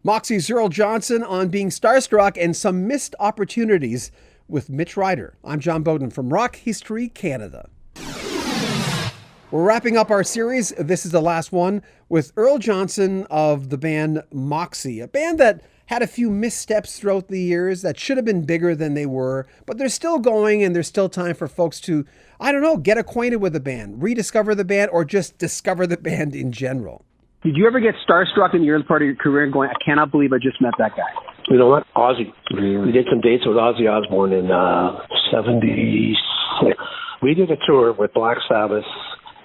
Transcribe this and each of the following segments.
Moxy's Earl Johnson on being starstruck and some missed opportunities with Mitch Ryder. I'm John Beaudin from Rock History Canada. We're wrapping up our series. This is the last one with Earl Johnson of the band Moxy, a band that had a few missteps throughout the years that should have been bigger than they were, but they're still going and there's still time for folks to, get acquainted with the band, rediscover the band, or just discover the band in general. Did you ever get starstruck in the early part of your career and going, I cannot believe I just met that guy? You know what? Ozzy. We did some dates with Ozzy Osbourne in 76. We did a tour with Black Sabbath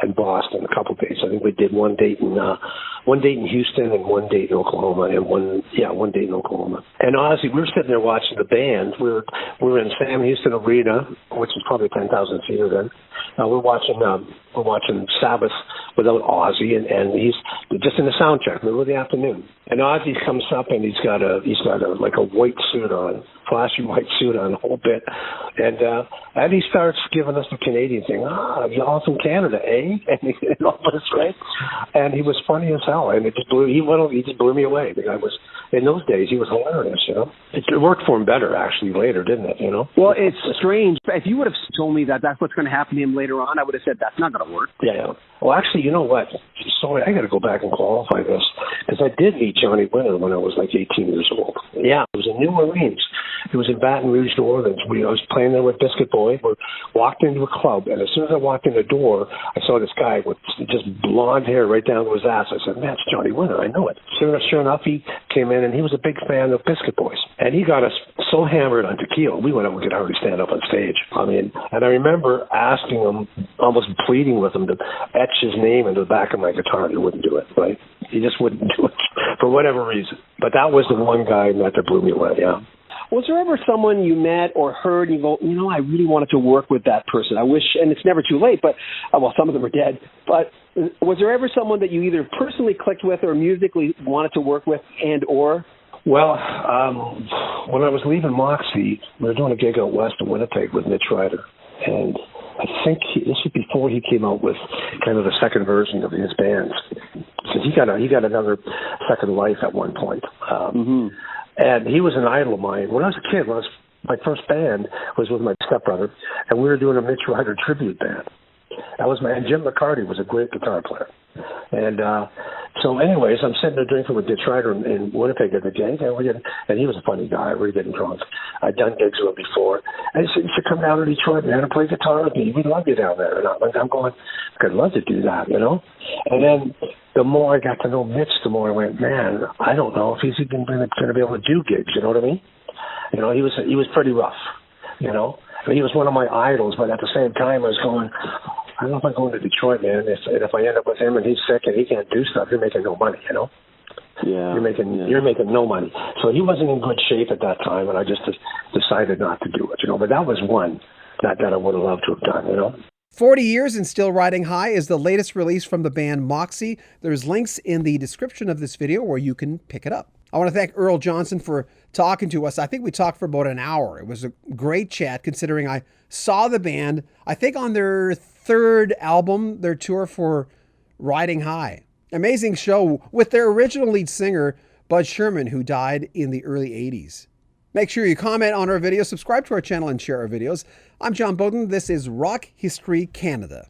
and Boston, a couple dates. I think we did one date in Houston and one date in Oklahoma, and one date in Oklahoma. And Ozzy, we were sitting there watching the band. We were in Sam Houston Arena, which is probably 10,000 seater then. We're watching Sabbath without Ozzy, and he's just in the sound check, middle of the afternoon. And Ozzy comes up and he's got a white suit on, flashy white suit on, a whole bit, and he starts giving us the Canadian thing. Y'all from Canada, eh? And all this, right? And he was funny as hell, and he just blew me away. The guy was, in those days, he was hilarious. It worked for him better actually later, didn't it? Well, it's strange. If you would have told me that that's what's going to happen to him later on, I would have said that's not going to work. Yeah. Well, actually, you know what? Sorry, I got to go back and qualify this, because I did meet Johnny Winter when I was like 18 years old. Yeah, it was in New Orleans. It was in Baton Rouge, New Orleans. I was playing there with Biscuit Boy. We walked into a club, and as soon as I walked in the door, I saw this guy with just blonde hair right down to his ass. I said, man, it's Johnny Winter. I know it. Sure enough, he came in, and he was a big fan of Biscuit Boys. And he got us so hammered on tequila, we went up and could hardly stand up on stage. And I remember asking him, almost pleading with him to etch his name into the back of my guitar, and he wouldn't do it, right? He just wouldn't do it for whatever reason. But that was the one guy I met that blew me away, yeah. Was there ever someone you met or heard and you go, I really wanted to work with that person? I wish, and it's never too late, but, some of them are dead. But was there ever someone that you either personally clicked with or musically wanted to work with and or? Well, when I was leaving Moxy, we were doing a gig out west of Winnipeg with Mitch Ryder. And I think this was before he came out with kind of the second version of his bands. So he got another second life at one point. And he was an idol of mine. When I was a kid, my first band was with my stepbrother, and we were doing a Mitch Ryder tribute band. And Jim McCarty was a great guitar player. And so anyways, I'm sitting there drinking with Mitch Ryder in Winnipeg at the gig, and he was a funny guy. We were getting drunk. I'd done gigs with him before. And he said, you should come down to Detroit, man, and play guitar with me. We'd love you down there. And I'm going, I'd love to do that, And then the more I got to know Mitch, the more I went, man, I don't know if he's even going to be able to do gigs, you know what I mean? He was pretty rough, he was one of my idols, but at the same time I was going, I don't know if I'm going to Detroit, man. If I end up with him and he's sick and he can't do stuff, you're making no money, Yeah. You're making no money. So he wasn't in good shape at that time, and I just decided not to do it, But that was one that I would have loved to have done, 40 Years and Still Riding High is the latest release from the band Moxy. There's links in the description of this video where you can pick it up. I want to thank Earl Johnson for talking to us. I think we talked for about an hour. It was a great chat considering I saw the band, I think on their third album, their tour for Riding High. Amazing show with their original lead singer, Bud Sherman, who died in the early 80s. Make sure you comment on our video, subscribe to our channel, and share our videos. I'm John Beaudin. This is Rock History Canada.